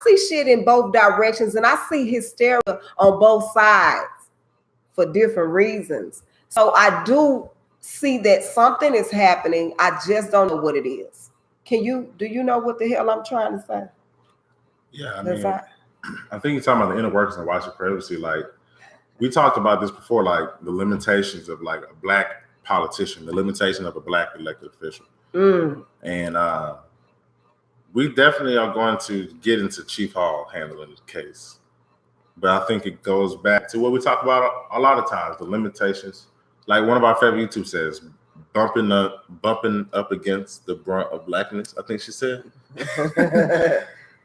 see shit in both directions, and I see hysteria on both sides for different reasons. So I do see that something is happening. I just don't know what it is. Do you know what the hell I'm trying to say? Yeah, I mean, I think you're talking about the inner workings of white supremacy. Like, we talked about this before, like the limitations of like a black politician, the limitation of a black elected official. And we definitely are going to get into Chief Hall handling the case. But I think it goes back to what we talk about a lot of times, the limitations. Like one of our favorite YouTube says, bumping up against the brunt of blackness, I think she said.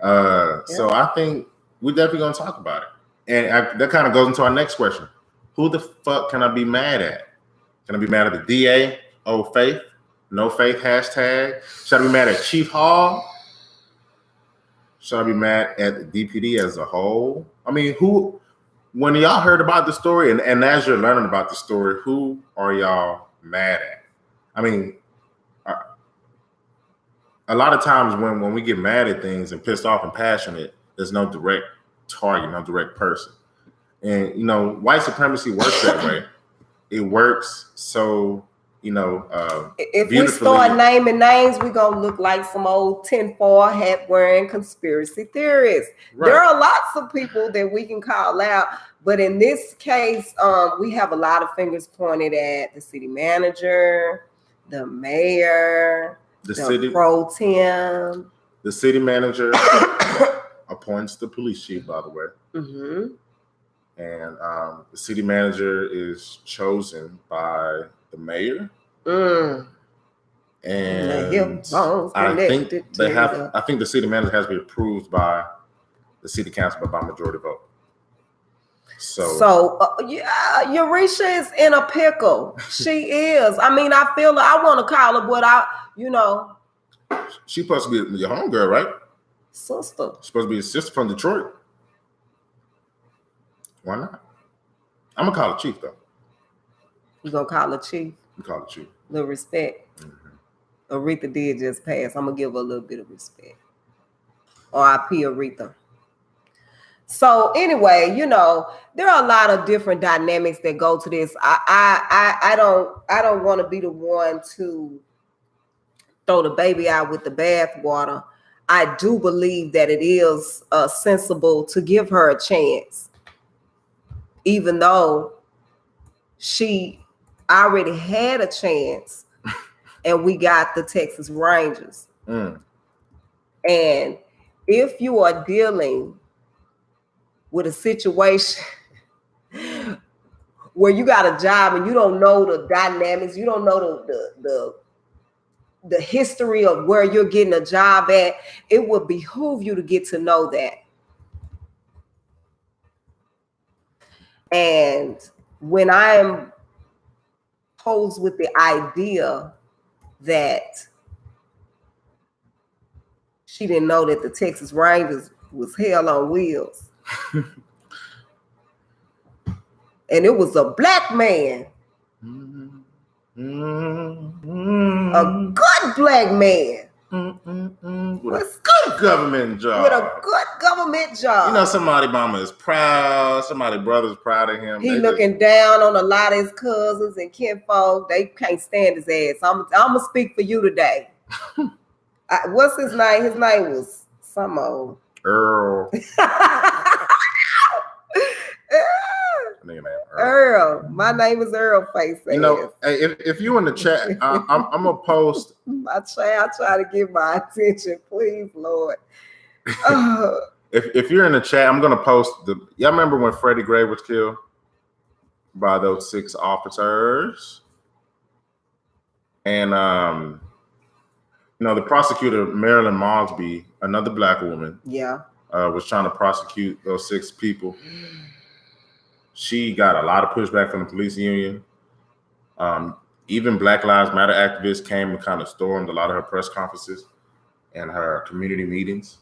So I think we're definitely going to talk about it. And that kind of goes into our next question. Who the fuck can I be mad at? Can I be mad at the DA? Oh, faith? No faith hashtag? Should I be mad at Chief Hall? Should I be mad at the DPD as a whole? I mean, when y'all heard about the story and as you're learning about the story, who are y'all mad at? I mean, a lot of times when we get mad at things and pissed off and passionate, there's no direct target, no direct person. And, you know, white supremacy works that way. It works so, you know, if we start naming names, we're going to look like some old tinfoil hat wearing conspiracy theorists. Right. There are lots of people that we can call out. But in this case, we have a lot of fingers pointed at the city manager, the mayor, the city pro tem. The city manager appoints the police chief, by the way. Mm-hmm. And the city manager is chosen by the mayor. And I think the city manager has to be approved by the city council by majority vote. So Eurisha is in a pickle. She is. I mean, I feel like I want to call her, but she's supposed to be your homegirl, right? Sister. She's supposed to be a sister from Detroit. Why not? I'm gonna call her chief though. You gonna call her chief? You call her chief. A little respect. Mm-hmm. Aretha did just pass. I'm gonna give her a little bit of respect. R.I.P. Aretha. So anyway, you know, there are a lot of different dynamics that go to this. I don't want to be the one to throw the baby out with the bathwater. I do believe that it is sensible to give her a chance, even though she already had a chance and we got the Texas Rangers. And if you are dealing with a situation where you got a job and you don't know the dynamics, you don't know the history of where you're getting a job at, it would behoove you to get to know that. And when I am posed with the idea that she didn't know that the Texas Rangers was hell on wheels, and it was a black man, a good black man, with a good government job. With a good government job. You know, somebody mama is proud, somebody brother's proud of him. He looking down on a lot of his cousins and kinfolk. They can't stand his ass. I'm gonna speak for you today. What's his name? His name was some old Earl. Earl. My name is Earl Face. You know, if you in the chat, I'm gonna post. I try to get my attention, please, Lord. If you're in the chat, I'm gonna post y'all remember when Freddie Gray was killed by those 6 officers? And you know, the prosecutor Marilyn Mosby, another black woman, was trying to prosecute those 6 people. She got a lot of pushback from the police union. Even Black Lives Matter activists came and kind of stormed a lot of her press conferences and her community meetings.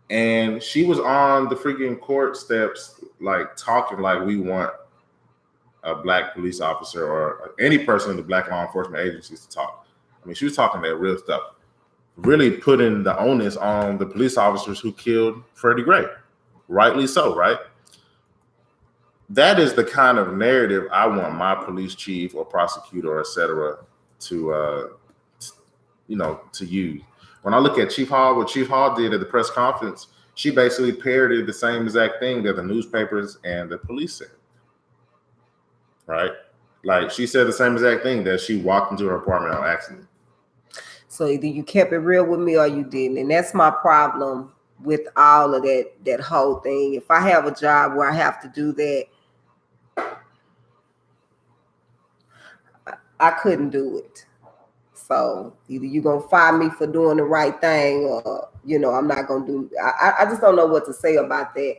And she was on the freaking court steps, like talking like we want a black police officer or any person in the black law enforcement agencies to talk. I mean, she was talking that real stuff. really putting the onus on the police officers who killed Freddie Gray. Rightly so, right? That is the kind of narrative I want my police chief or prosecutor, et cetera, to use. When I look at Chief Hall, what Chief Hall did at the press conference, she basically parroted the same exact thing that the newspapers and the police said, right? Like she said the same exact thing, that she walked into her apartment on accident. So either you kept it real with me or you didn't. And that's my problem with all of that whole thing. If I have a job where I have to do that, I couldn't do it. So either you're going to fire me for doing the right thing or, I'm not going to do, I just don't know what to say about that.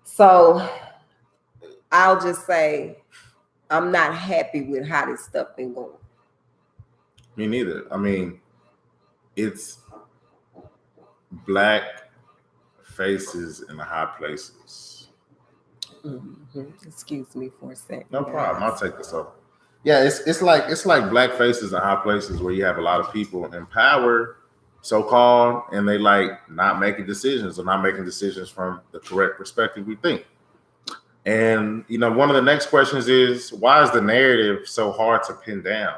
So I'll just say I'm not happy with how this stuff been going. Me neither. I mean, it's black faces in the high places. Mm-hmm. Excuse me for a second. No problem. I'll take this over. Yeah, it's like black faces in high places where you have a lot of people in power, so-called, and they like not making decisions or not making decisions from the correct perspective we think. And one of the next questions is, why is the narrative so hard to pin down?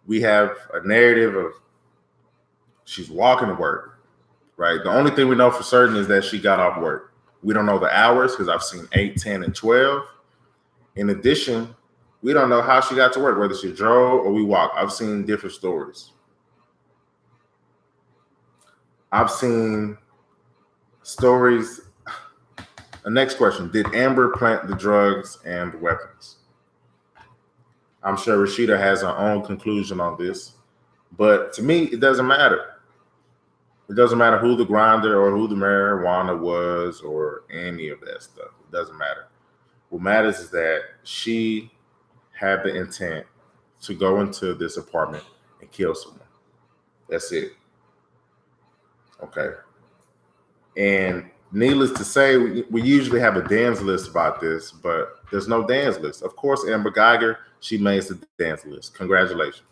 We have a narrative of she's walking to work, right? The only thing we know for certain is that she got off work. We don't know the hours because I've seen 8, 10, and 12. In addition, we don't know how she got to work, whether she drove or we walked. I've seen different stories. I've seen stories. The next question, did Amber plant the drugs and the weapons? I'm sure Rashida has her own conclusion on this, but to me, it doesn't matter. It doesn't matter who the grinder or who the marijuana was or any of that stuff. It doesn't matter. What matters is that she had the intent to go into this apartment and kill someone. That's it. Okay. And needless to say, we usually have a dance list about this, but there's no dance list. Of course, Amber Guyger, she made the dance list. Congratulations.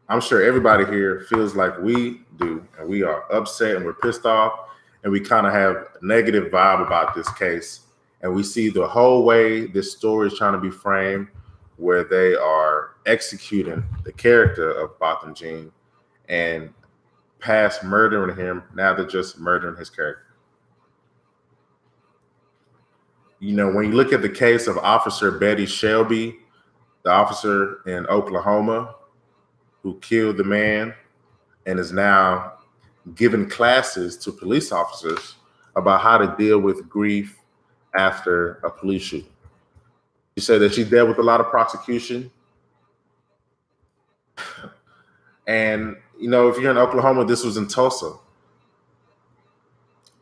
I'm sure everybody here feels like we do, and we are upset and we're pissed off, and we kind of have a negative vibe about this case. And we see the whole way this story is trying to be framed, where they are executing the character of Botham Jean, and past murdering him, now they're just murdering his character. When you look at the case of Officer Betty Shelby, the officer in Oklahoma who killed the man and is now giving classes to police officers about how to deal with grief after a police shooting. She said that she dealt with a lot of prosecution. And, if you're in Oklahoma, this was in Tulsa.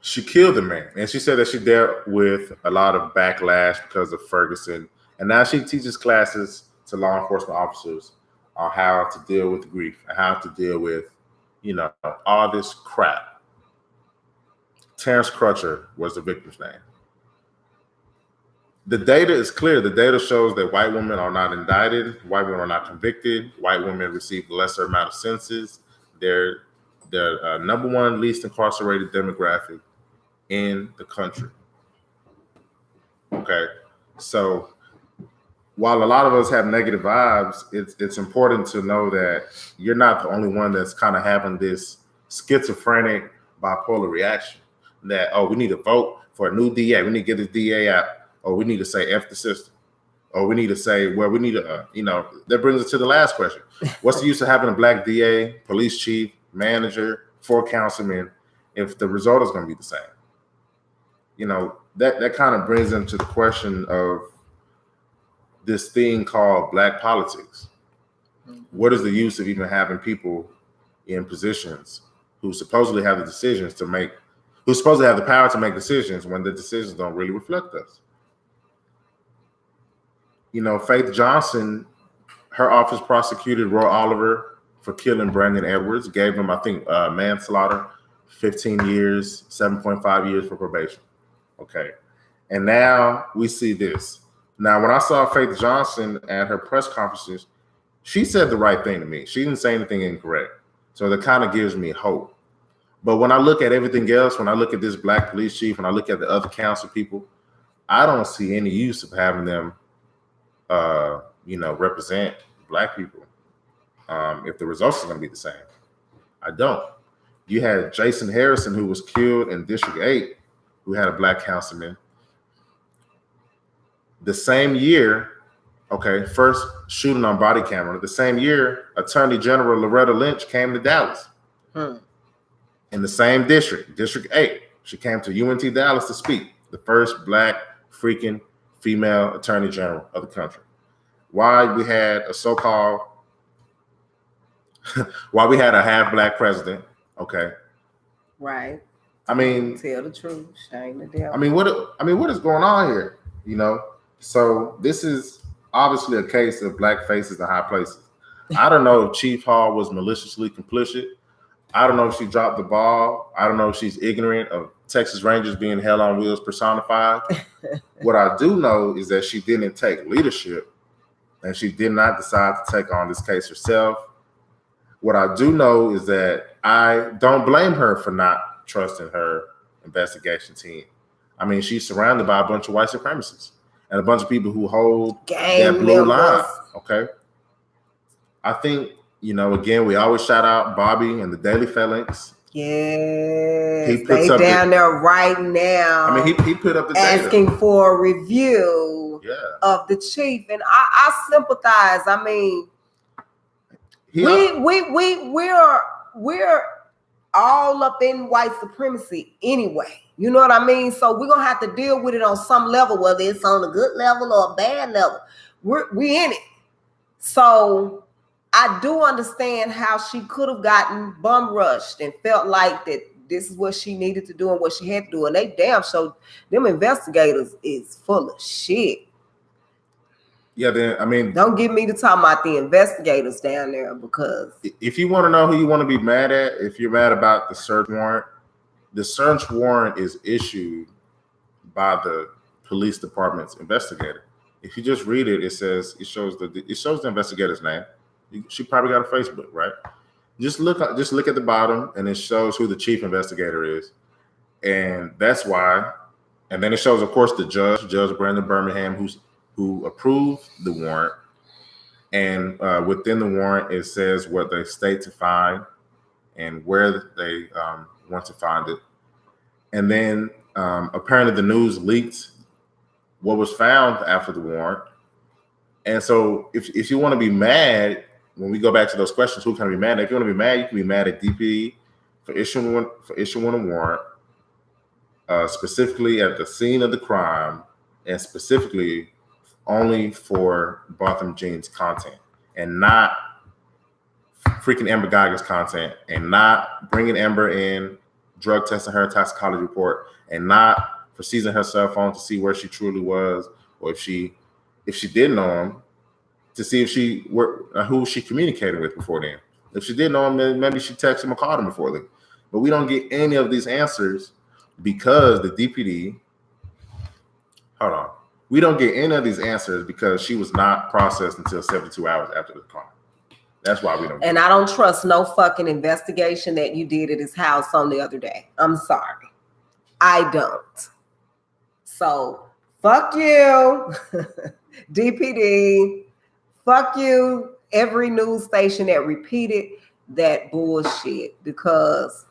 She killed the man. And she said that she dealt with a lot of backlash because of Ferguson. And now she teaches classes to law enforcement officers on how to deal with grief and how to deal with, all this crap. Terrence Crutcher was the victim's name. The data is clear. The data shows that white women are not indicted. White women are not convicted. White women receive lesser amount of sentences. They're the number one least incarcerated demographic in the country. Okay. So while a lot of us have negative vibes, it's important to know that you're not the only one that's kind of having this schizophrenic bipolar reaction that, we need to vote for a new DA. We need to get this DA out. Or we need to say F the system. Or we need to say, we need to, that brings us to the last question. What's the use of having a black DA, police chief, manager, 4 councilmen, if the result is going to be the same? That kind of brings into the question of this thing called black politics. What is the use of even having people in positions who supposedly have the decisions to make, who supposedly have the power to make decisions when the decisions don't really reflect us? Faith Johnson, her office prosecuted Roy Oliver for killing Brandon Edwards, gave him, I think, manslaughter, 15 years, 7.5 years for probation. Okay. And now we see this. Now, when I saw Faith Johnson at her press conferences, she said the right thing to me. She didn't say anything incorrect. So that kind of gives me hope. But when I look at everything else, when I look at this black police chief, when I look at the other council people, I don't see any use of having them, represent black people if the results are going to be the same. I don't. You had Jason Harrison, who was killed in District 8, who had a black councilman. The same year, first shooting on body camera. The same year, Attorney General Loretta Lynch came to Dallas. In the same district, District 8. She came to UNT Dallas to speak. The first black freaking female Attorney General of the country. Why we had a so-called, why we had a half black president, okay? Right. I mean, tell the truth, shame the devil. What is going on here? So this is obviously a case of black faces in high places. I don't know if Chief Hall was maliciously complicit. I don't know if she dropped the ball. I don't know if she's ignorant of Texas Rangers being hell on wheels personified. What I do know is that she didn't take leadership and she did not decide to take on this case herself. What I do know is that I don't blame her for not trusting her investigation team. I mean, she's surrounded by a bunch of white supremacists and a bunch of people who hold that blue line. Okay. I think, again, we always shout out Bobby and the Daily Phalanx. Yes, they down there right now. I mean, he put up the asking data. For a review of the chief, and I sympathize. I mean, we're all up in white supremacy anyway. You know what I mean? So we're gonna have to deal with it on some level, whether it's on a good level or a bad level. We in it. So I do understand how she could have gotten bum rushed and felt like that this is what she needed to do and what she had to do. And they damn sure, them investigators is full of shit. Yeah, don't get me to talk about the investigators down there, because if you want to know who you want to be mad at, if you're mad about the search warrant is issued by the police department's investigator. If you just read it, it shows the investigator's name. She probably got a Facebook, right? Just look at the bottom, and it shows who the chief investigator is, and that's why. And then it shows, of course, the Judge Brandon Birmingham, who approved the warrant, and within the warrant it says what they state to find and where they want to find it. And then apparently the news leaked what was found after the warrant. And so if you want to be mad, when we go back to those questions, who can be mad? If you want to be mad, you can be mad at DPD for issuing a warrant, specifically at the scene of the crime, and specifically only for Botham Jean's content, and not freaking Amber Guyger's content, and not bringing Amber in, drug testing her toxicology report, and not for seizing her cell phone to see where she truly was, or if she did know him, to see if who she communicated with before then. If she did know him, then maybe she texted him or called him before then. But we don't get any of these answers because the DPD. Hold on. We don't get any of these answers because she was not processed until 72 hours after the crime. That's why we don't. And I don't trust no fucking investigation that you did at his house on the other day. I'm sorry. I don't. So, fuck you, DPD. Fuck you, every news station that repeated that bullshit, because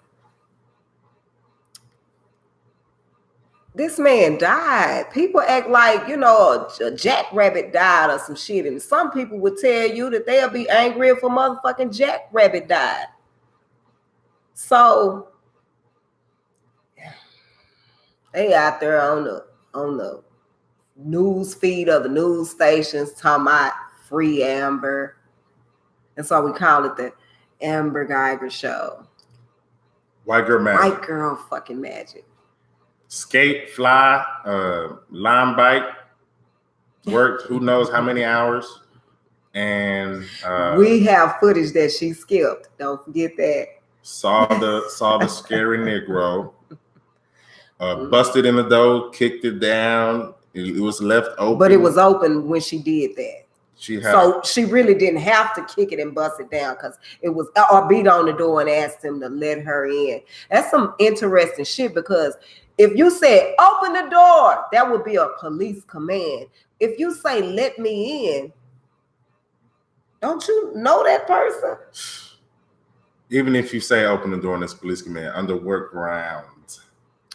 this man died. People act like, a jackrabbit died or some shit. And some people would tell you that they'll be angry if a motherfucking jackrabbit died. So they out there on the news feed of the news stations talking about free Amber. And so we call it the Amber Guyger Show. White girl magic. White girl fucking magic. Skate, fly, line bike, worked who knows how many hours. And we have footage that she skipped. Don't forget that. Saw the scary Negro. Busted in the door, kicked it down. It was left open. But it was open when she did that. So she really didn't have to kick it and bust it down because it was, or beat on the door and asked him to let her in. That's some interesting shit, because if you said, open the door, that would be a police command. If you say, let me in, don't you know that person? Even if you say open the door and it's police command, under what grounds?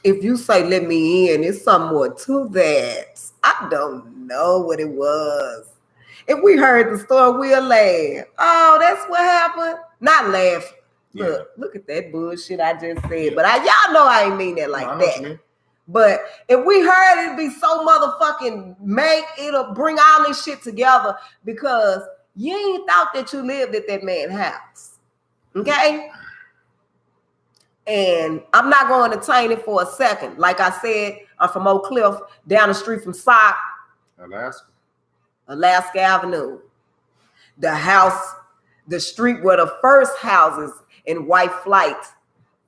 If you say, let me in, it's something more to that. I don't know what it was. If we heard the story, we'll laugh. Oh, that's what happened. Not laugh. Look at that bullshit I just said. Yeah. But y'all know I ain't mean that like that. But if we heard, it'd be so motherfucking it'll bring all this shit together, because you ain't thought that you lived at that man's house. Okay? And I'm not going to entertain it for a second. Like I said, I'm from Oak Cliff, down the street from Sock, Alaska Avenue. The street where the first houses in White Flight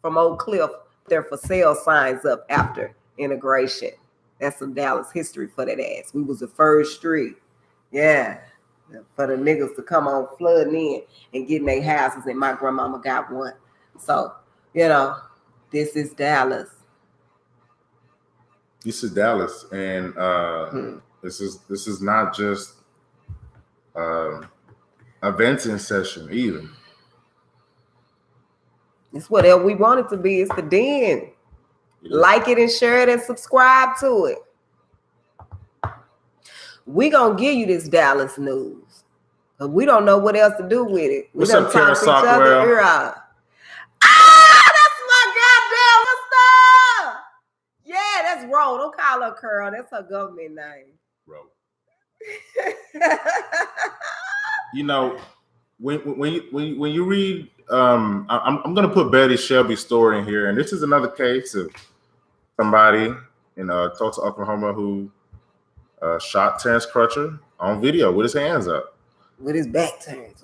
from Oak Cliff, they're for sale signs up after integration. That's some Dallas history for that ass. We was the first street. Yeah. For the niggas to come on flooding in and getting their houses, and my grandmama got one. So, this is Dallas. This is Dallas, and this is not just a venting session either. It's whatever we want it to be. It's the Den. Like it and share it and subscribe to it. We gonna give you this Dallas news, but we don't know what else to do with it. What's up, Karen Sockwell? Yeah, that's Ro. Don't call her Curl. That's her government name. Ro. When you read, I'm gonna put Betty Shelby's story in here, and this is another case of somebody in Tulsa, Oklahoma, who shot Terrence Crutcher on video with his hands up, with his back turned.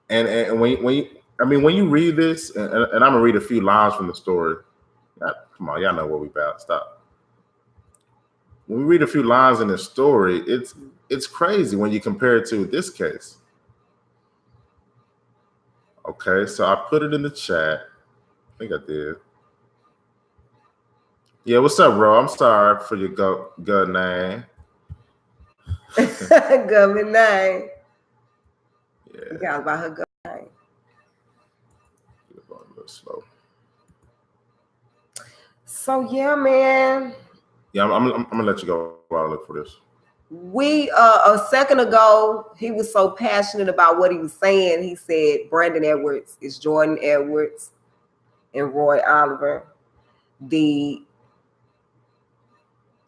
And when you read this, and I'm gonna read a few lines from the story. Come on, y'all know what we about. Stop. When we read a few lines in this story, it's crazy when you compare it to this case. Okay, so I put it in the chat. I think I did. Yeah, what's up, bro? I'm sorry for your good name. Government name. Yeah. You got about her government name. A little slow. So yeah, man. Yeah, I'm gonna let you go while I look for this. We a second ago, he was so passionate about what he was saying. He said Brandon Edwards is Jordan Edwards and Roy Oliver. The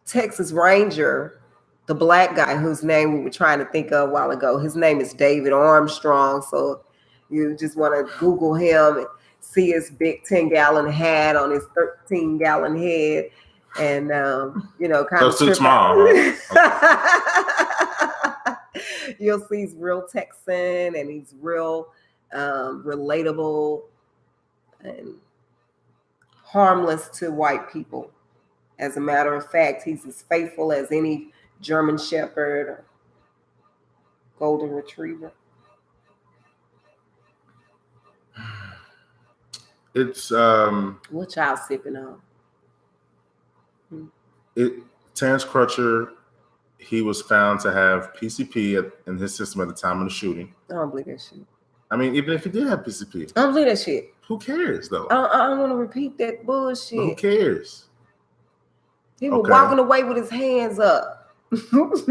Texas Ranger, the black guy whose name we were trying to think of a while ago, his name is David Armstrong. So you just want to Google him and see his big 10-gallon hat on his 13-gallon head. And kind of too small. You'll see he's real Texan, and he's real relatable and harmless to white people. As a matter of fact, he's as faithful as any German Shepherd or Golden Retriever. It's what y'all sipping on? Terrence Crutcher, he was found to have PCP in his system at the time of the shooting. I don't believe that shit. I mean, even if he did have PCP, I don't believe that shit. Who cares, though? I don't want to repeat that bullshit. But who cares? He was walking away with his hands up. She sounded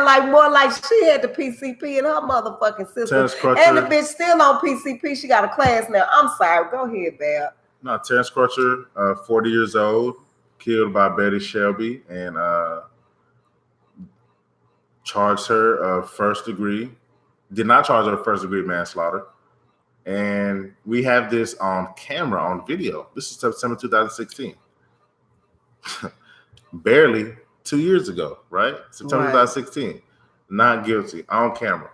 like more like she had the PCP in her motherfucking system. And the bitch still on PCP. She got a class now. I'm sorry. Go ahead, Bab. No, Terrence Crutcher, 40 years old, killed by Betty Shelby, and charged her of first degree. Did not charge her of first degree manslaughter. And we have this on camera, on video. This is September 2016. Barely 2 years ago, right? September 2016. Not guilty, on camera.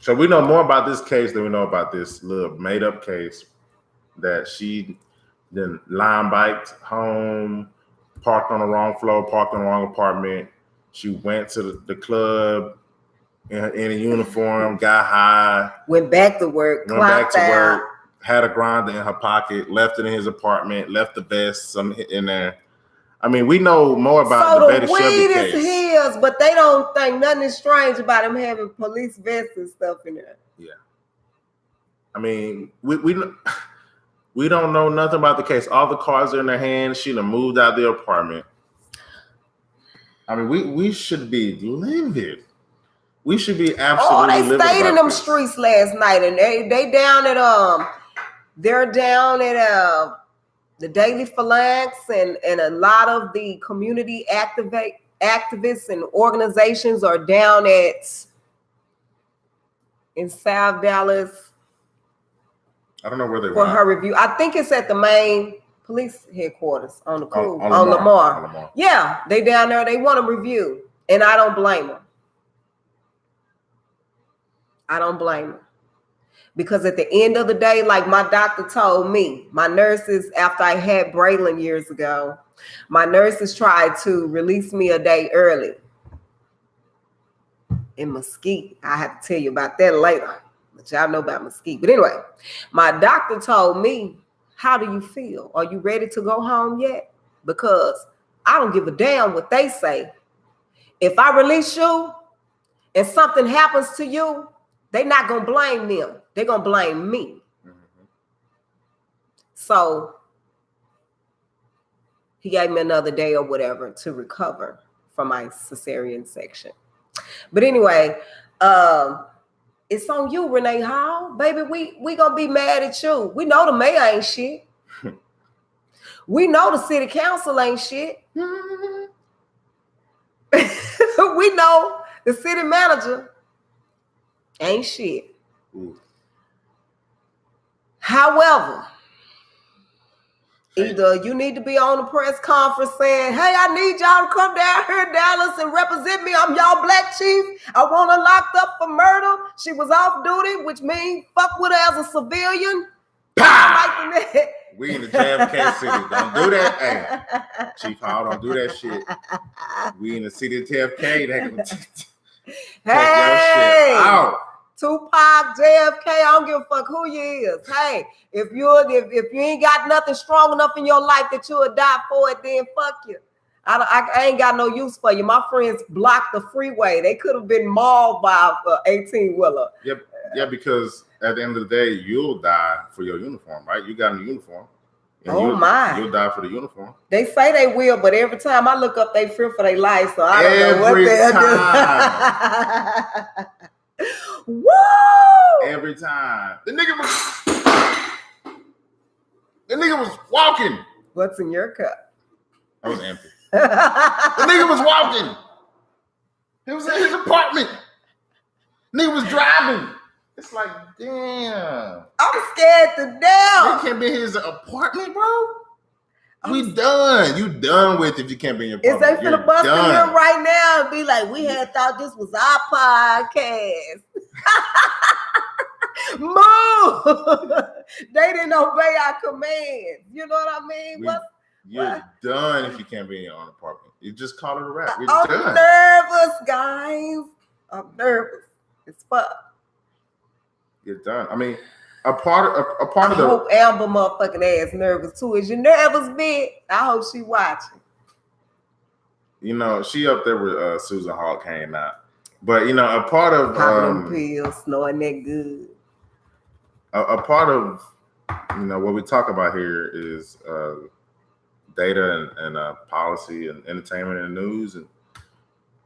So we know more about this case than we know about this little made-up case that she then line biked home, parked on the wrong floor, parked in the wrong apartment, She went to the club in a uniform, got high, went back to work, had a grinder in her pocket, left it in his apartment, left the vest in there. I mean, we know more about the Betty Shelby case. So the weed is his, but they don't think nothing is strange about him having police vests and stuff in there. Yeah. I mean, we don't know nothing about the case. All the cards are in their hands. She done moved out of the apartment. I mean, we should be livid. We should be absolutely livid. Oh, they stayed in them streets last night, and they down at they're down at the Daily Phalanx and a lot of the community activists and organizations are down in South Dallas. I don't know where they for her review. I think it's at the main police headquarters on the on Lamar. Yeah, they down there. They want a review, and I don't blame them. I don't blame them. Because at the end of the day, like my doctor told me, my nurses, after I had Braylon years ago, my nurses tried to release me a day early in Mesquite. I have to tell you about that later, but y'all know about Mesquite. But anyway, my doctor told me, how do you feel? Are you ready to go home yet? Because I don't give a damn what they say. If I release you and something happens to you, they're not going to blame them. They're going to blame me. Mm-hmm. So he gave me another day or whatever to recover from my cesarean section. But anyway, it's on you, Renee Hall. Baby, we going to be mad at you. We know the mayor ain't shit. We know the city council ain't shit. We know the city manager ain't shit. Ooh. However, either you need to be on a press conference saying, hey, I need y'all to come down here in Dallas and represent me. I'm y'all black chief. I want her locked up for murder. She was off duty, which means fuck with her as a civilian. We in the JFK city. Don't do that. Hey, Chief Hall, don't do that shit. We in the city of JFK. Hey, Tupac, JFK, I don't give a fuck who you is. Hey, if you ain't got nothing strong enough in your life that you'll die for it, then fuck you. I ain't got no use for you. My friends blocked the freeway. They could have been mauled by an 18-wheeler. Yep. Yeah, because at the end of the day, you'll die for your uniform, right? You got a uniform. You'll die for the uniform. They say they will, but every time I look up, they fear for their life, so I don't know what they'll do. Woo! Every time. The nigga was walking. What's in your cup? I was empty. The nigga was walking. He was in his apartment. Nigga was driving. It's like, damn. I'm scared to death. He can't be in his apartment, bro. We done. You done with if you can't be in your apartment. Is they finna bust in here right now and be like, we had thought this was our podcast. Move. They didn't obey our commands. You know what I mean? You're done if you can't be in your own apartment. You just call it a wrap. I'm nervous, guys. I'm nervous. It's fuck. You're done. I mean, a part of the. I hope Amber motherfucking ass nervous too. Is you nervous, bitch? I hope she watching. You know, she up there with Susan Hawk came out, but you know, a part of popping pills, snoring that good. A part of what we talk about here is data and policy and entertainment and news and.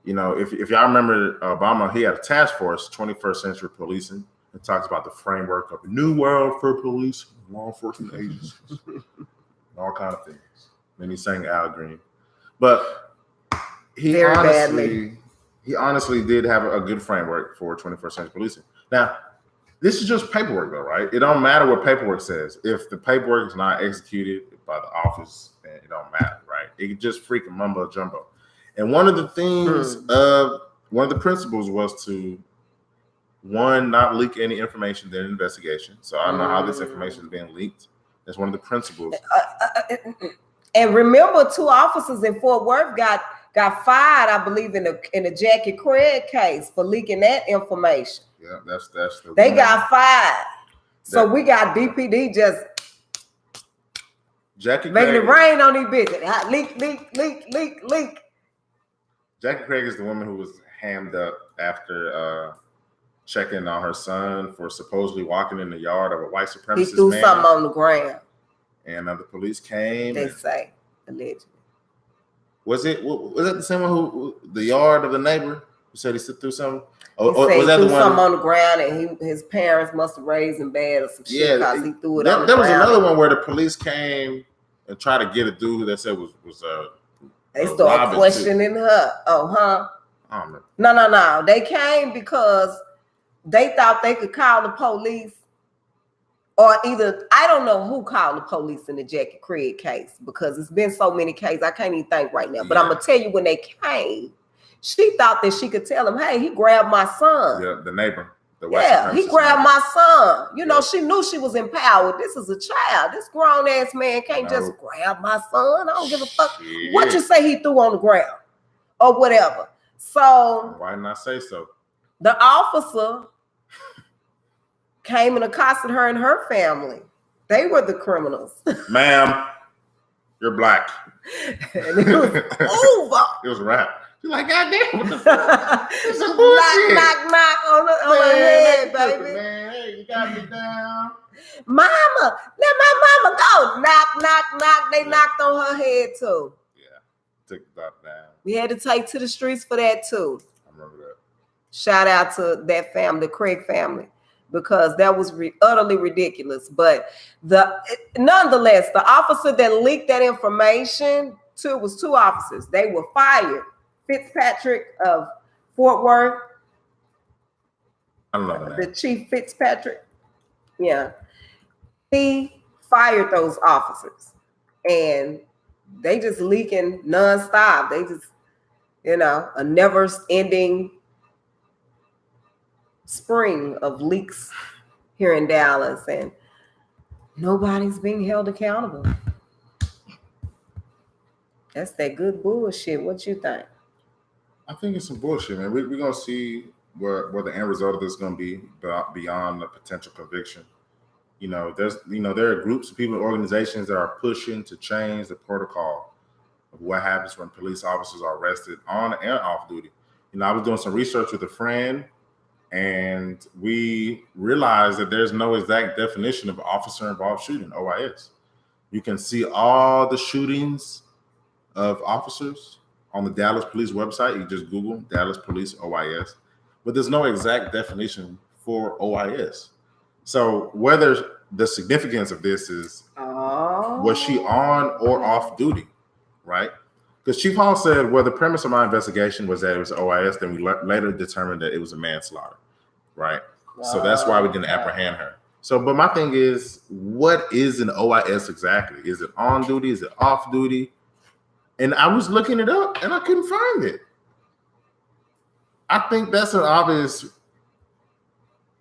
You know, if y'all remember Obama, he had a task force, 21st Century Policing. It talks about the framework of a new world for police, law enforcement agencies, all kind of things. And he's saying Al Green. But he honestly did have a good framework for 21st Century Policing. Now, this is just paperwork though, right? It don't matter what paperwork says. If the paperwork is not executed by the office, then it don't matter, right? It can just freaking mumbo jumbo. And one of the things one of the principles was to, one, not leak any information during an investigation. So I don't know how this information is being leaked. That's one of the principles. And remember, 2 officers in Fort Worth got got fired, I believe, in the Jackie Craig case for leaking that information. Yeah, that's the they got fired. So we got DPD just Jackie making Craig, it rain on these bitches. Leak. Jackie Craig is the woman who was hammed up after checking on her son for supposedly walking in the yard of a white supremacist man. He threw something on the ground. And the police came. They say, allegedly. Was it the same one who the yard of the neighbor who said he threw something? Or was that the one something on the ground and his parents must have raised him bad or some shit because he threw it on the ground? There was another one where the police came and tried to get a dude that said was they started questioning her. Oh, huh? I don't know. No. They came because they thought they could call the police, or either, I don't know who called the police in the Jackie Craig case because it's been so many cases, I can't even think right now. But I'm gonna tell you, when they came, she thought that she could tell him, hey, he grabbed my son. Yeah, the neighbor. He grabbed my son. You know, she knew she was empowered. This is a child. This grown ass man can't just grab my son. I don't give a fuck what you say he threw on the ground or whatever. So why didn't I say so? The officer came and accosted her and her family. They were the criminals. Ma'am, you're black. And it was over. It was a wrap. You're like, goddamn, what the fuck? It's a bullshit. Knock on her head, baby. Man, hey, you got me down. Mama, let my mama go. Knock. They knocked on her head too. Yeah, took that down. We had to take to the streets for that too. I remember that. Shout out to that family, the Craig family, because that was utterly ridiculous. But nonetheless, the officer that leaked that information was two officers. They were fired. Fitzpatrick of Fort Worth. I don't know the Chief Fitzpatrick. Yeah. He fired those officers. And they just leaking nonstop. They just, a never-ending spring of leaks here in Dallas. And nobody's being held accountable. That's that good bullshit. What you think? I think it's some bullshit, man. We're going to see where the end result of this is going to be beyond the potential conviction. There are groups of people and organizations that are pushing to change the protocol of what happens when police officers are arrested on and off duty. I was doing some research with a friend, and we realized that there's no exact definition of officer-involved shooting, OIS. You can see all the shootings of officers on the Dallas Police website. You just Google Dallas Police OIS, but there's no exact definition for OIS. So whether the significance of this is, was she on or off duty, right? Because Chief Hall said, well, the premise of my investigation was that it was OIS, then we later determined that it was a manslaughter, right? So that's why we didn't apprehend her. So, but my thing is, what is an OIS exactly? Is it on duty? Is it off duty? And I was looking it up and I couldn't find it. I think that's an obvious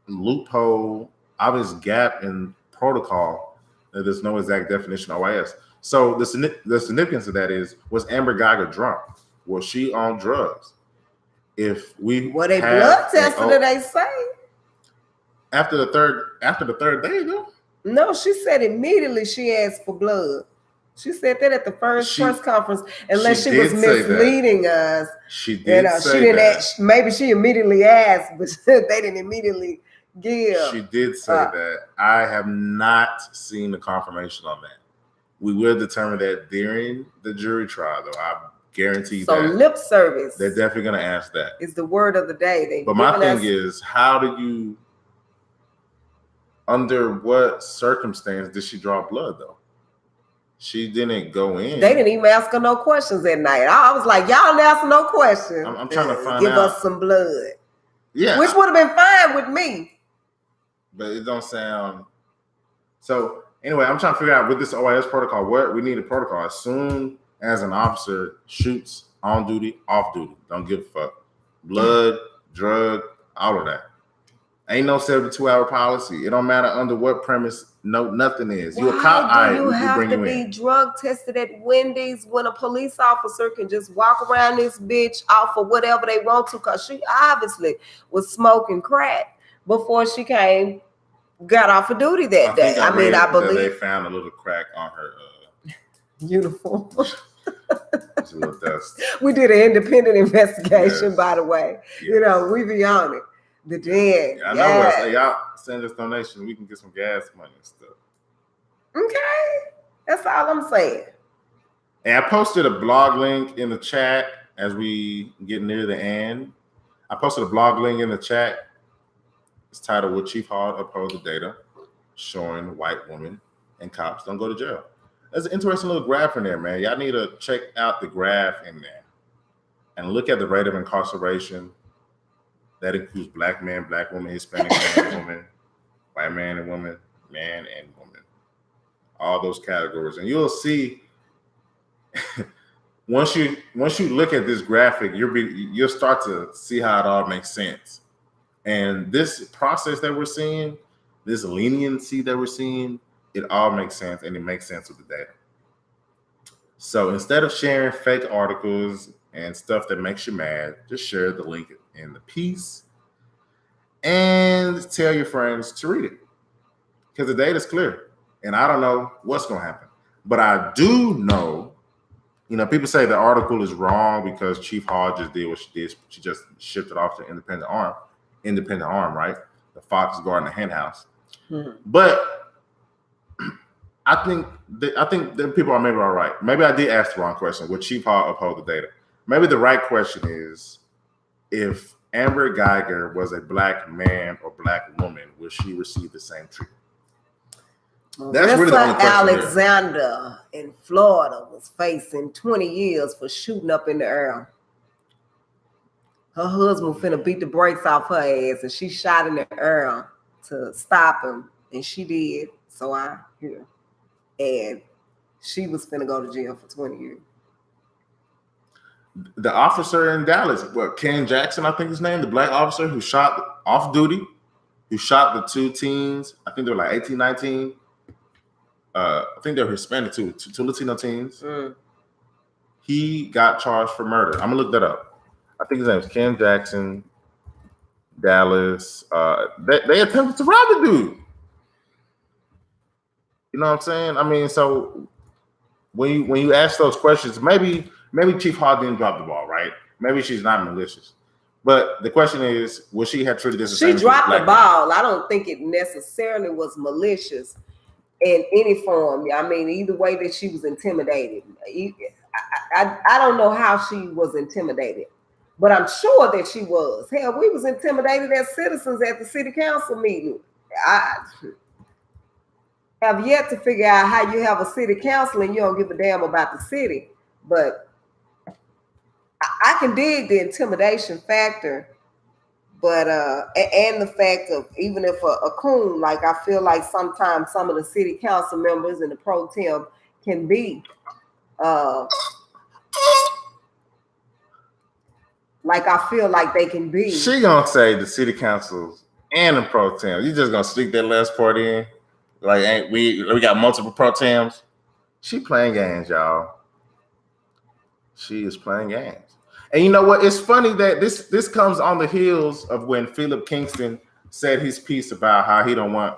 loophole, obvious gap in protocol that there's no exact definition of OIS. So the significance of that is, was Amber Guyger drunk? Was she on drugs? If we they blood tested her, they say. After the third day, though? No, she said immediately she asked for blood. She said that at the first press conference, unless she was misleading us. She did say that. Maybe she immediately asked, but they didn't immediately give. She did say that. I have not seen the confirmation on that. We will determine that during the jury trial, though. I guarantee so that. So lip service. They're definitely going to ask that. Is the word of the day. But my thing is, how do you, under what circumstance did she draw blood, though? She didn't go in. They didn't even ask her no questions that night. I was like, y'all didn't ask her no questions. I'm trying to find out. Give us some blood. Yeah. Which would have been fine with me. But it don't sound. So anyway, I'm trying to figure out with this OIS protocol, what we need a protocol. As soon as an officer shoots on duty, off duty, don't give a fuck. Blood, drug, all of that. Ain't no 72-hour policy. It don't matter under what premise. No, nothing is. You a Why cop? do you have to be drug tested at Wendy's when a police officer can just walk around this bitch off of whatever they want to? Because she obviously was smoking crack before she got off of duty that day. I believe they found a little crack on her uniform. It's a little dust. We did an independent investigation, yes. By the way. Yes. You know, we be on it. The DEN. I know where. Hey, y'all send us donations. We can get some gas money and stuff. Okay. That's all I'm saying. And I posted a blog link in the chat as we get near the end. I posted a blog link in the chat. It's titled "Would Chief Hall Uphold the Data Showing White Women and Cops Don't Go to Jail?" There's an interesting little graph in there, man. Y'all need to check out the graph in there and look at the rate of incarceration. That includes black men, black women, Hispanic man and woman, white man and woman, man and woman. All those categories. And you'll see once you look at this graphic, you'll start to see how it all makes sense. And this process that we're seeing, this leniency that we're seeing, it all makes sense, and it makes sense with the data. So instead of sharing fake articles and stuff that makes you mad, just share the link in the piece and tell your friends to read it, because the data is clear. And I don't know what's going to happen, but I do know, people say the article is wrong because Chief Hall just did what she did. She just shipped it off to independent arm, right? The fox guarding the hen house. But I think the people are maybe all right. Maybe I did ask the wrong question. Would Chief Hall uphold the data? Maybe the right question is, if Amber Guyger was a black man or black woman, would she receive the same treatment? That's really the only question. Alexander in Florida was facing 20 years for shooting up in the air. Her husband finna beat the brakes off her ass, and she shot in the air to stop him, and she did. So I hear. And she was finna go to jail for 20 years. The officer in Dallas, Ken Jackson, I think his name, the black officer who shot off duty, who shot the two teens, I think they were like 18, 19. I think they were Hispanic too, two Latino teens. He got charged for murder. I'm gonna look that up. I think his name is Ken Jackson, Dallas. They attempted to rob the dude. You know what I'm saying? I mean, so when you ask those questions, maybe Chief Hall didn't drop the ball, right? Maybe she's not malicious. But the question is, would she have treated this? She dropped the ball. I don't think it necessarily was malicious in any form. I mean, either way that she was intimidated. I don't know how she was intimidated, but I'm sure that she was. Hell, we was intimidated as citizens at the city council meeting. I have yet to figure out how you have a city council and you don't give a damn about the city. But I can dig the intimidation factor, but and the fact of, even if a coon, like I feel like sometimes some of the city council members and the pro tem can be like I feel like they can be. She gonna say the city councils and the pro tem. You just gonna stick that last part in? Like, ain't we got multiple pro tems? She playing games, y'all. She is playing games. And you know what? It's funny that this comes on the heels of when Philip Kingston said his piece about how he don't want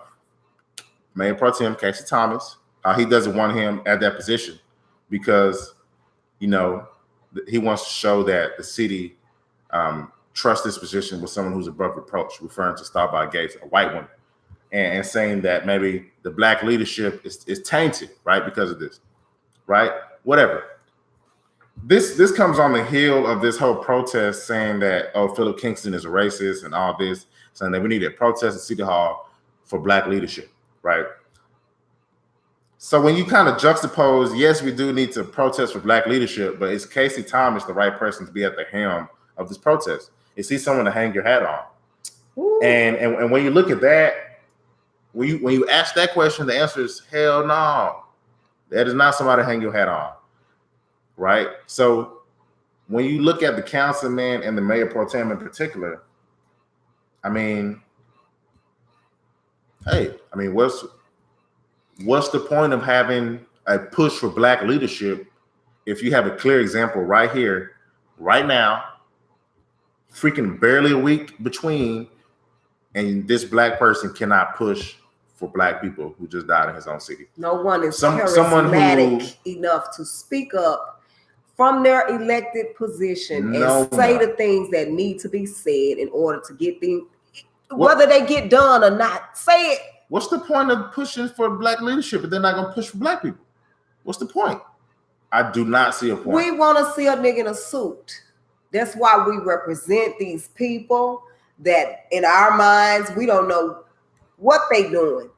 Mayor Pro Tem Casey Thomas, how he doesn't want him at that position because, he wants to show that the city trusts this position with someone who's above reproach, referring to Starbuck Gates, a white woman, and saying that maybe the black leadership is tainted, right, because of this, right? Whatever. This comes on the heel of this whole protest saying that, Philip Kingston is a racist and all this, saying that we need a protest at City Hall for black leadership, right? So when you kind of juxtapose, yes, we do need to protest for black leadership, but is Casey Thomas the right person to be at the helm of this protest? Is he someone to hang your hat on? And when you look at that, when you ask that question, the answer is hell no. That is not somebody to hang your hat on. Right? So when you look at the councilman and the mayor pro tem in particular, I mean, hey, I mean, what's the point of having a push for black leadership if you have a clear example right here, right now, freaking barely a week between, and this black person cannot push for black people who just died in his own city. No one is charismatic enough to speak up from their elected position and say the things that need to be said in order to get things, whether they get done or not. Say it. What's the point of pushing for black leadership if they're not going to push for black people? What's the point? I do not see a point. We want to see a nigga in a suit. That's why we represent these people that in our minds, we don't know what they doing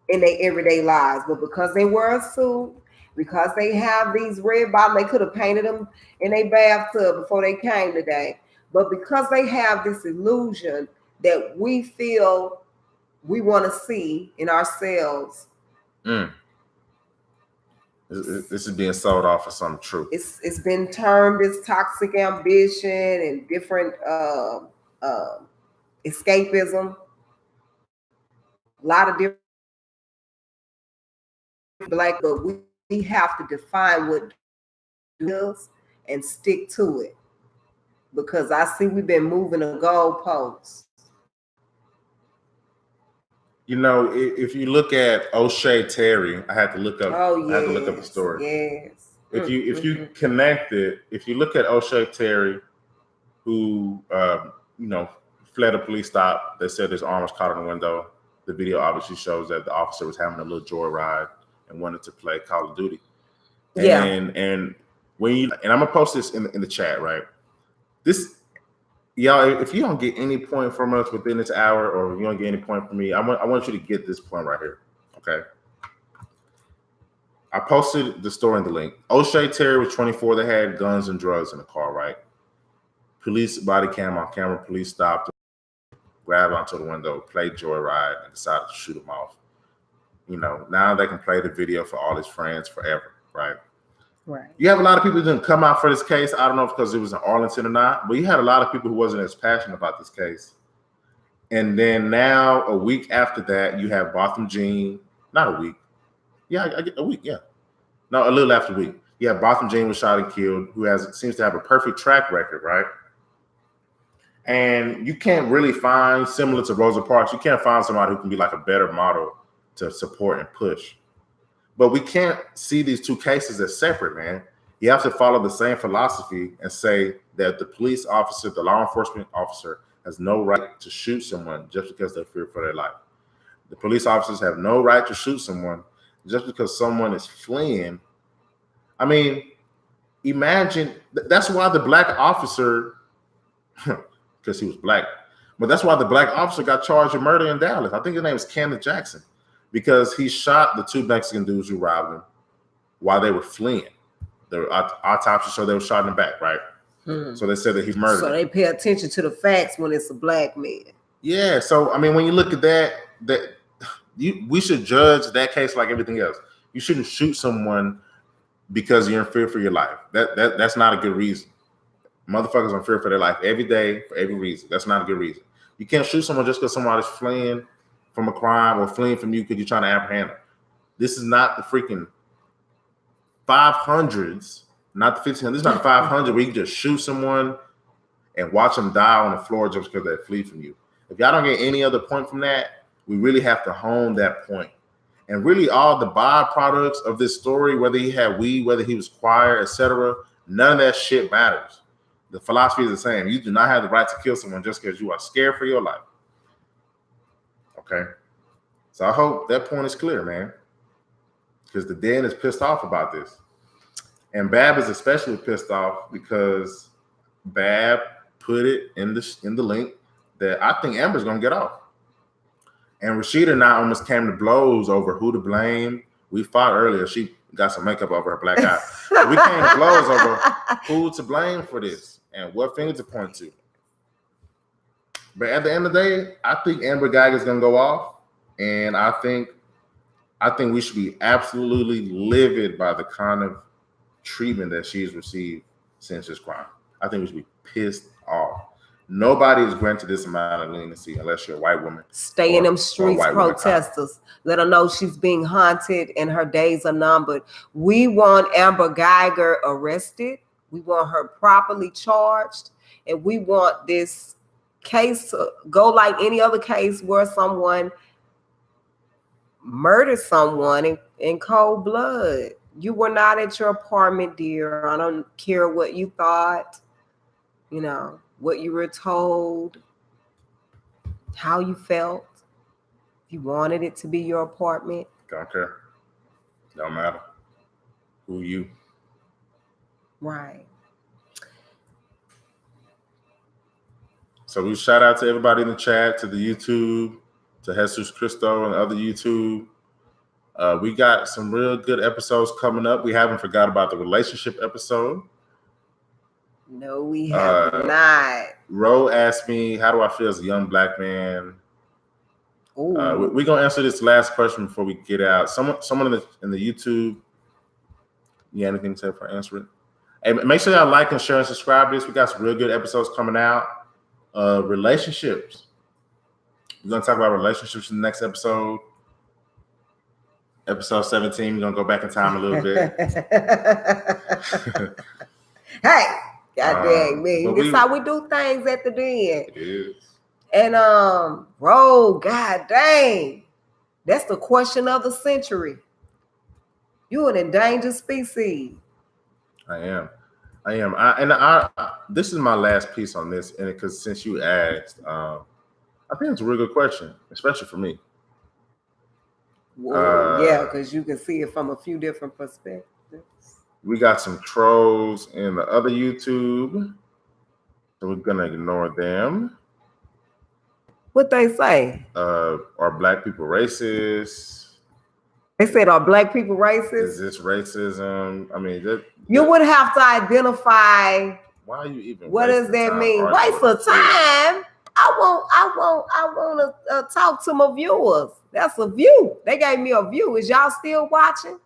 in their everyday lives. But because they wear a suit, because they have these red bottoms, they could have painted them in a bathtub before they came today. But because they have this illusion that we feel we want to see in ourselves. This is being sold off for some truth. It's been termed as toxic ambition and different escapism. A lot of different black, but we have to define what it is and stick to it. Because I see we've been moving the goalposts. You know, if you look at O'Shea Terry, I had to look up. I had to look up the story. Yes. If you connect it, if you look at O'Shea Terry, who fled a police stop, they said his arm was caught in the window. The video obviously shows that the officer was having a little joyride and wanted to play Call of Duty. And when you and I'm gonna post this in the chat, right? This. Y'all, if you don't get any point from us within this hour, or you don't get any point from me, I want you to get this point right here. Okay. I posted the story in the link. O'Shea Terry was 24. They had guns and drugs in the car, right? Police body cam on camera. Police stopped, grabbed onto the window, played joyride, and decided to shoot him off. You know, now they can play the video for all his friends forever, right? Right. You have a lot of people who didn't come out for this case. I don't know if because it was in Arlington or not, but you had a lot of people who wasn't as passionate about this case. And then now, a week after that, you have Botham Jean. Not a week. Yeah, I get a week. Yeah. No, a little after a week. Yeah, Botham Jean was shot and killed, who seems to have a perfect track record, right? And you can't really find, similar to Rosa Parks, you can't find somebody who can be like a better model to support and push. But we can't see these two cases as separate, man. You have to follow the same philosophy and say that the police officer, the law enforcement officer, has no right to shoot someone just because they fear for their life. The police officers have no right to shoot someone just because someone is fleeing. I mean, imagine, that's why the black officer, because he was black, but that's why the black officer got charged with murder in Dallas. I think his name is Kenneth Jackson. Because he shot the two Mexican dudes who robbed him while they were fleeing. The autopsy showed they were shot in the back, right? So they said that he murdered. So they pay attention to the facts when it's a black man. Yeah. So I mean, when you look at that we should judge that case like everything else. You shouldn't shoot someone because you're in fear for your life. That's not a good reason. Motherfuckers are in fear for their life every day for every reason. That's not a good reason. You can't shoot someone just because somebody's fleeing from a crime or fleeing from you because you're trying to apprehend them. This is not the freaking 500s, not the 1500s. This is not the 500 where you can just shoot someone and watch them die on the floor just because they flee from you. If y'all don't get any other point from that, we really have to hone that point. And really all the byproducts of this story, whether he had weed, whether he was quiet, etc., none of that shit matters. The philosophy is the same. You do not have the right to kill someone just because you are scared for your life. Okay, so I hope that point is clear, man, because the DEN is pissed off about this, and Bab is especially pissed off because Bab put it in the link that I think Amber's gonna get off, and Rashida and I almost came to blows over who to blame. We fought earlier. She got some makeup over her black eye. We came to blows over who to blame for this and what finger to point to. But at the end of the day, I think Amber Guyger is going to go off, and I think we should be absolutely livid by the kind of treatment that she's received since this crime. I think we should be pissed off. Nobody is granted this amount of leniency unless you're a white woman. Stay in them streets, protestors. Let her know she's being haunted and her days are numbered. We want Amber Guyger arrested. We want her properly charged. And we want this case to go like any other case where someone murdered someone in cold blood. You were not at your apartment, dear. I don't care what you thought, you know, what you were told, how you felt. You wanted it to be your apartment. Don't care. Don't matter. Who you? Right. So we shout out to everybody in the chat, to the YouTube, to Jesus Cristo and other YouTube. We got some real good episodes coming up. We haven't forgot about the relationship episode. No, we have not. Ro asked me, how do I feel as a young black man? We're going to answer this last question before we get out. Someone in the YouTube, you got anything to say for answer it? Hey, make sure y'all like and share and subscribe to this. We got some real good episodes coming out. Relationships. We're going to talk about relationships in the next episode. Episode 17, we're going to go back in time a little bit. Hey, God dang me. This how we do things at the Den. It is. And God dang. That's the question of the century. You an endangered species. I am. This is my last piece on this, and because since you asked, I think it's a real good question, especially for me. Yeah, because you can see it from a few different perspectives. We got some trolls in the other YouTube, so we're gonna ignore them. What they say? Are black people racist? They said, are black people racist? Is this racism? I mean, you would have to identify. Why are you even? What does that mean? Waste of time. I want to talk to my viewers. That's a view. They gave me a view. Is y'all still watching?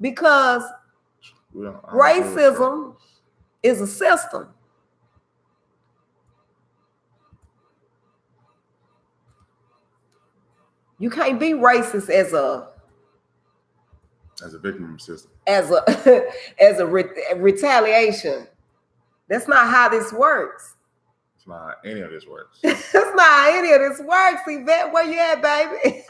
Because racism is a system. You can't be racist as a victim system. As a retaliation. That's not how this works. It's not how any of this works. That's not how any of this works. Yvette, where you at, baby?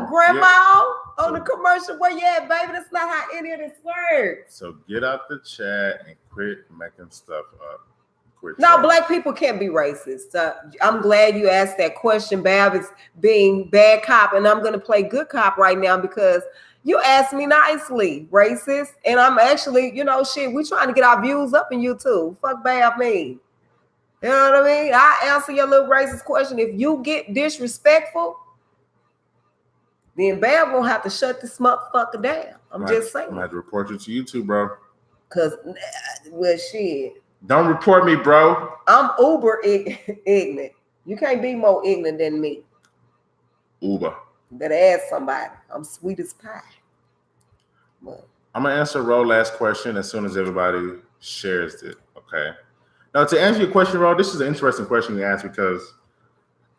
Grandma on the commercial, where you at, baby? That's not how any of this works. So get out the chat and quit making stuff up. No, black people can't be racist. I'm glad you asked that question. Bab is being bad cop, and I'm going to play good cop right now because you asked me nicely, racist. And I'm actually, we're trying to get our views up in YouTube. Fuck Bab me. You know what I mean? I answer your little racist question. If you get disrespectful, then Bab won't have to shut this motherfucker down. I'm just saying. I'm going to have to report you to YouTube, bro. Because, well, shit. Don't report me, bro. I'm uber ignorant. You can't be more ignorant than me. Uber. Better ask somebody. I'm sweet as pie. But I'm going to answer Ro last question as soon as everybody shares it, okay? Now, to answer your question, Ro, this is an interesting question you asked because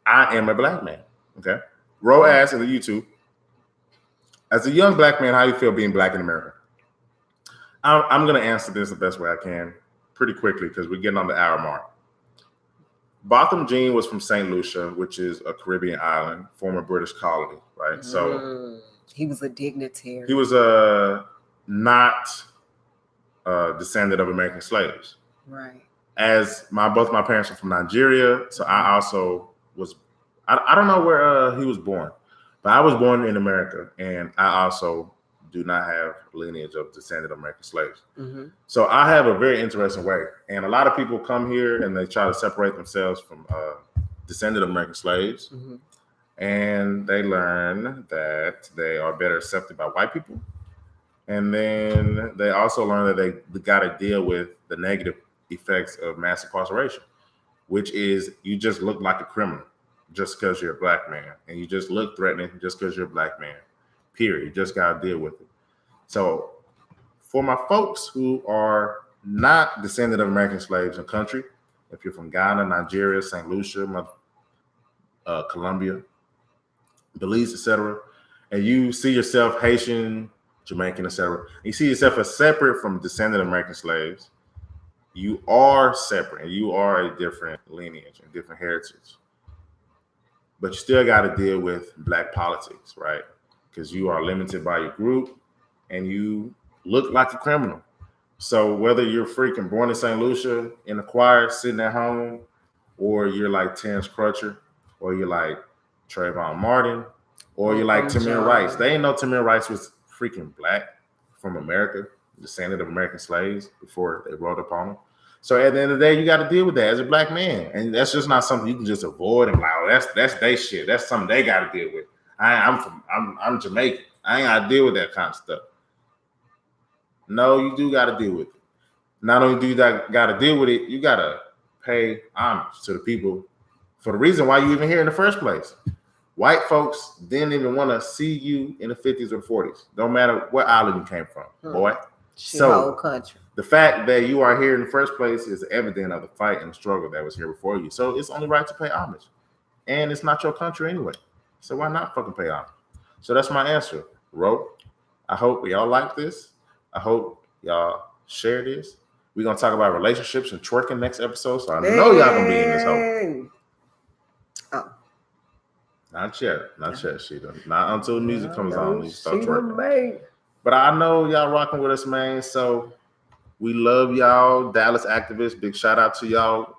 I am a black man, okay? Ro asked in the YouTube, as a young black man, how do you feel being black in America? I'm going to answer this the best way I can. Pretty quickly because we're getting on the hour mark. Botham Jean was from St. Lucia, which is a Caribbean island, former British colony, right? So he was a dignitary. He was not descendant of American slaves. Right. As both my parents are from Nigeria, so I also was. I don't know where he was born, but I was born in America, and I also do not have lineage of descendant of American slaves. Mm-hmm. So I have a very interesting way. And a lot of people come here and they try to separate themselves from descendant of American slaves. Mm-hmm. And they learn that they are better accepted by white people. And then they also learn that they got to deal with the negative effects of mass incarceration, which is you just look like a criminal just because you're a black man. And you just look threatening just because you're a black man. Period. You just got to deal with it. So for my folks who are not descendant of American slaves in country, if you're from Ghana, Nigeria, St. Lucia, Colombia, Belize, etc., and you see yourself Haitian, Jamaican, etc., you see yourself as separate from descendant of American slaves, you are separate and you are a different lineage and different heritage. But you still got to deal with Black politics, right? Because you are limited by your group and you look like a criminal. So whether you're freaking born in St. Lucia in the choir sitting at home, or you're like Terrence Crutcher, or you're like Trayvon Martin, or you're like Tamir Rice. They ain't know Tamir Rice was freaking Black from America, descendant of American slaves before they wrote upon him. So at the end of the day, you got to deal with that as a Black man. And that's just not something you can just avoid and like, oh, that's their shit. That's something they got to deal with. I'm Jamaican. I ain't got to deal with that kind of stuff. No, you do got to deal with it. Not only do you got to deal with it, you got to pay homage to the people for the reason why you even here in the first place. White folks didn't even want to see you in the 50s or 40s. Don't matter what island you came from, boy. So whole country. The fact that you are here in the first place is evident of the fight and the struggle that was here before you. So it's only right to pay homage. And it's not your country anyway. So why not fucking pay homage? So that's my answer, Ro. I hope y'all like this. I hope y'all share this. We're going to talk about relationships and twerking next episode. So I know y'all going to be in this hole. Oh. Not yet, Sheeta. Not until the music comes on. You start twerking. But I know y'all rocking with us, man. So we love y'all, Dallas activists. Big shout out to y'all.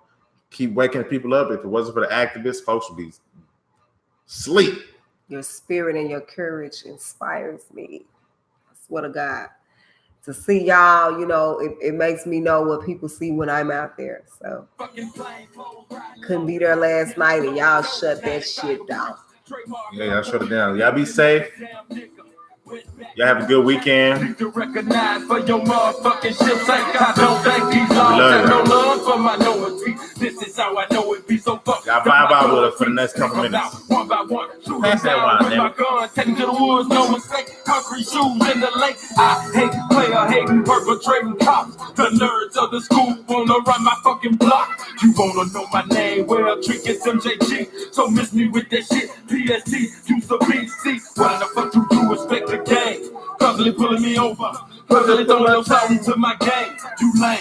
Keep waking people up. If it wasn't for the activists, folks would be asleep. Your spirit and your courage inspires me. I swear to God. To see y'all, you know, it makes me know what people see when I'm out there. So couldn't be there last night and y'all shut that shit down. Yeah, y'all shut it down. Y'all be safe. Y'all have a good weekend. We love y'all. Y'all vibe out with us for the next couple minutes. Pass that wine, damn it. Taking to the woods, no mistake. Concrete shoes in the lake. I hate player hating, perpetrating cops. The nerds of the school wanna run my fucking block. You wanna know my name? Well, trick is MJG. So miss me with that shit. PSD, use the BC. Why the fuck you do respect the game? Constantly pulling me over. Constantly throwing something to my game. You lame.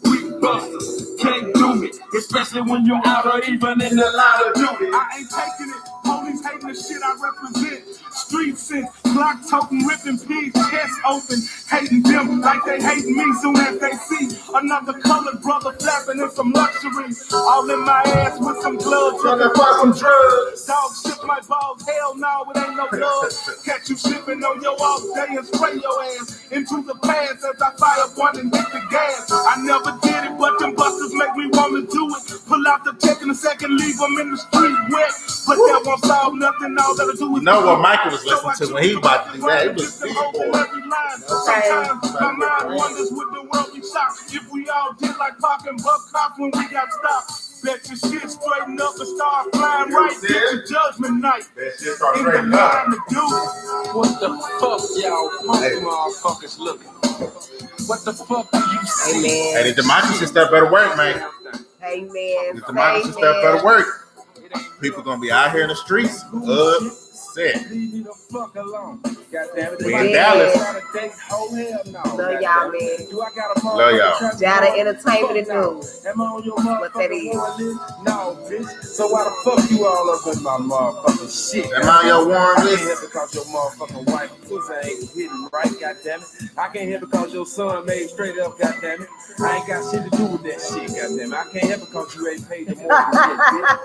Weak busters. Can't do me. Especially when you're out or even in the line of duty. I ain't taking it. Police hating the shit I represent. Street sense, block toting, ripping pigs, chest open, hating them like they hating me soon as they see another colored brother flapping in some luxury. All in my ass with some gloves, looking for some drugs. Dog shit my balls, hell no, it ain't no love. Catch you slipping on your off day and spray your ass into the pants as I fire one and hit the gas. I never did it, but them busters make me want to do it. Pull out the tech in a second, leave them in the street wet. But that won't solve nothing, all that'll do is know what Michael was listening to when he about to do that. It was sometimes my mind wonders would the world be shocked if we all did like Pac and Buck Cop when we got stopped. Bet your shit straighten up and start flying right. Get your judgment night. That shit start straightening up. What the fuck y'all motherfuckers looking? What the fuck do you see? Hey, the democracy stuff better work, man. Hey, man. The democracy stuff better work. People gonna be out here in the streets. Upset. Leave me the fuck alone. We in Dallas. Love y'all, man. Love y'all. Jada Entertainment and News. What that is. No, bitch. So why the fuck you all up in my motherfucking shit? Am I your warm list? I can't hear because your motherfucking wife pussy ain't hitting right, goddammit. I can't hear because your son made straight up, goddammit. I ain't got shit to do with that shit, goddammit. I can't hear because you ain't paid the mortgage yet, bitch.